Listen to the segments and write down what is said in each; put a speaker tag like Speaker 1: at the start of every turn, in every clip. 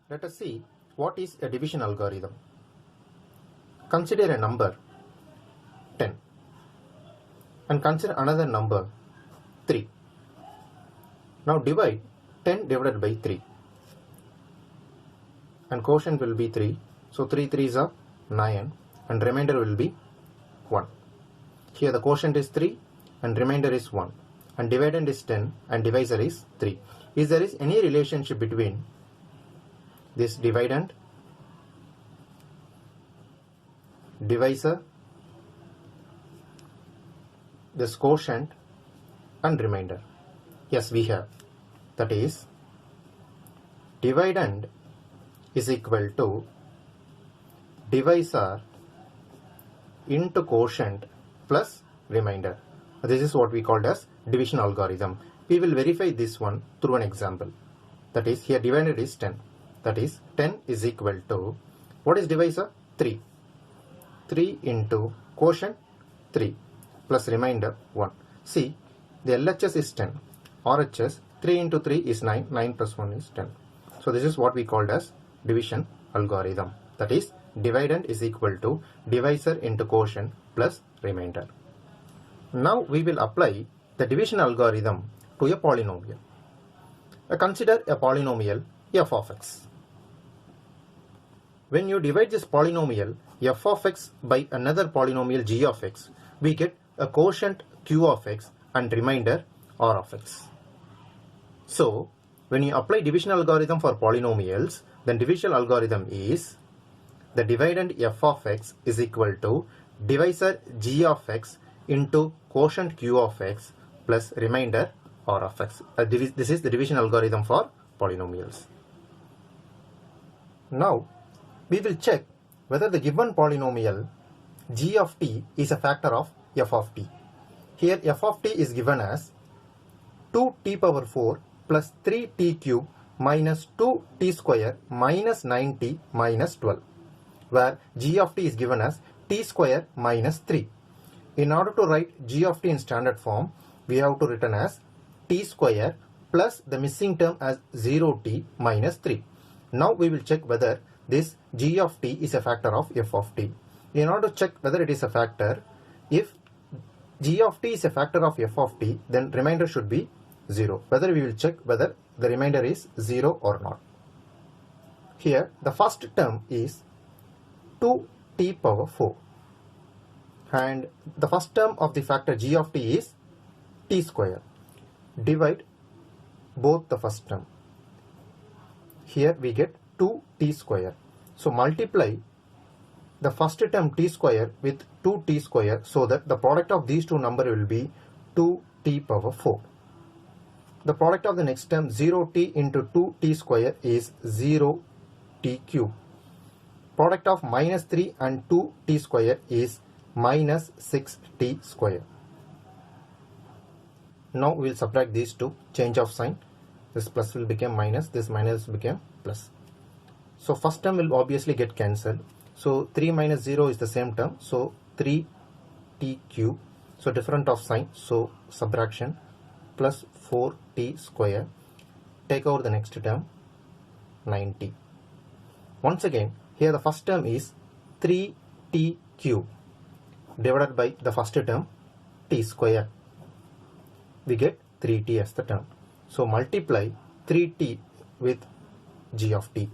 Speaker 1: Let us see what is a division algorithm. Consider a number 10 and consider another number 3. Now divide 10 divided by 3 and quotient will be 3. So 3 3s are 9 and remainder will be 1. Here the quotient is 3 and remainder is 1 and dividend is 10 and divisor is 3. Is there is any relationship between this dividend, divisor, this quotient and remainder? Yes, we have. That is, dividend is equal to divisor into quotient plus remainder. This is what we called as division algorithm. We will verify this one through an example. That is, here dividend is 10. That is, 10 is equal to, what is divisor? 3. 3 into quotient 3 plus remainder 1. See, the LHS is 10. RHS 3 into 3 is 9. 9 plus 1 is 10. So this is what we called as division algorithm. That is, dividend is equal to divisor into quotient plus remainder. Now we will apply the division algorithm to a polynomial. Consider a polynomial f of x. When you divide this polynomial f of x by another polynomial g of x, we get a quotient q of x and remainder r of x. So, when you apply division algorithm for polynomials, then division algorithm is the dividend f of x is equal to divisor g of x into quotient q of x plus remainder r of x. This is the division algorithm for polynomials. Now, we will check whether the given polynomial g of t is a factor of f of t. Here f of t is given as 2t power 4 plus 3t cube minus 2t square minus 9t minus 12, where g of t is given as t square minus 3. In order to write g of t in standard form, we have to written as t square plus the missing term as 0t minus 3. Now we will check whether this g of t is a factor of f of t. In order to check whether it is a factor, if g of t is a factor of f of t, then remainder should be 0. Whether we will check whether the remainder is 0 or not. Here the first term is 2t power 4 and the first term of the factor g of t is t square. Divide both the first term. Here we get 2t square. So multiply the first term t square with 2t square so that the product of these two numbers will be 2t power 4. The product of the next term 0t into 2t square is 0t cube. Product of minus 3 and 2t square is minus 6t square. Now we will subtract these two, change of sign. This plus will become minus, this minus will become plus. So first term will obviously get cancelled. So 3 minus 0 is the same term. So 3t cube. So different of sign. So subtraction plus 4t square. Take over the next term 9t. Once again, here the first term is 3t cube divided by the first term t square. We get 3t as the term. So multiply 3t with g of t.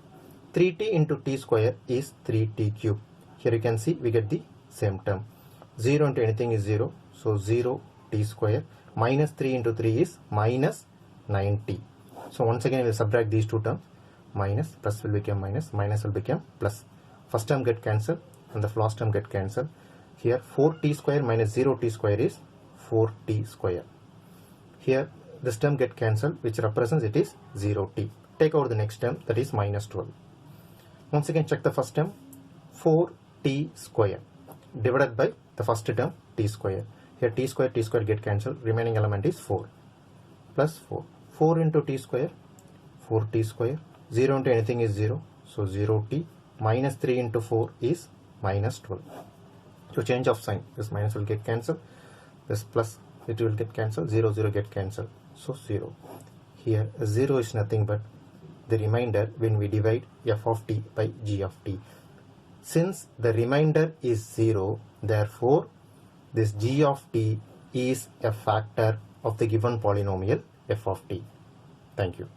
Speaker 1: 3t into t square is 3t cube. Here you can see we get the same term. 0 into anything is 0. So 0t square minus 3 into 3 is minus 9t. So once again we will subtract these two terms. Minus plus will become minus, minus will become plus. First term get cancelled and the last term get cancelled. Here 4t square minus 0t square is 4t square. Here this term get cancelled, which represents it is 0t. Take over the next term, that is minus 12. Once again check the first term, 4t square divided by the first term t square. Here t square get cancelled, remaining element is 4 plus 4. 4 into t square, 4t square. 0 into anything is 0, so 0t. Minus 3 into 4 is minus 12. So change of sign, this minus will get cancelled, this plus it will get cancelled, 0 0 get cancelled, so 0. Here 0 is nothing but the remainder when we divide f of t by g of t. Since the remainder is 0, therefore this g of t is a factor of the given polynomial f of t. Thank you.